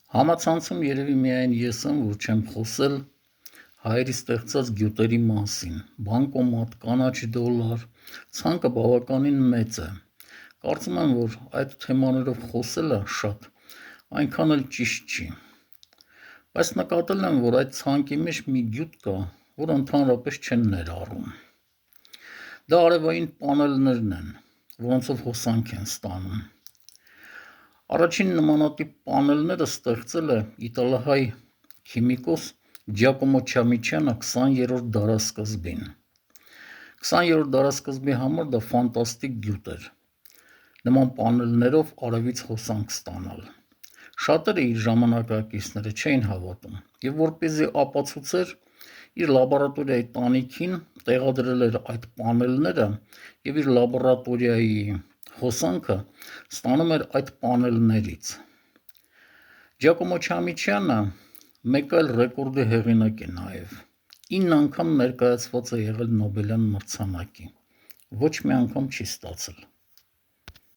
Համացանցում երևի միայն ես եմ, որ չեմ խոսել հայերի ստեղծած գյուտերի մասին, բանկոմատ, կանաչ դոլար, ցանկը բավականին մեծ է, կարծում եմ, որ այդ թեմաներով խոսելը շատ, այնքան էլ ճիշտ չի, բայց նկատել եմ, որ այդ ցանկի մեջ մի գյուտ կա, որ ընդհանրապես չեն ներառում, դա արևային պանելներն են, որոնցով հոսանք են ստանում, առաջին նմանատիպ պանելները ստեղծել է իտալահայ քիմիկոս Ջակոմո Չամիչյանը 20-րդ դարասկզբին, 20-րդ դարասկզբի համար դա ֆանտաստիկ գյուտ էր, նման պանելներով արևից հոսանք ստանալ, շատերը իր ժամանակակիցները չէին հավատում և որպեսզի ապացուցեր, իր լաբորատորիայի տանիքին տեղադրել էր այդ պանելները և իր լաբորատորիայի հոսանքը ստանում էր այդ պանելներից, Ջակոմո Չամիչյանը մեկ այլ ռեկորդի հեղինակ է նաև, 9 անգամ ներկայացված է եղել Նոբելյան մրցանակի, ոչ մի անգամ չի ստացել։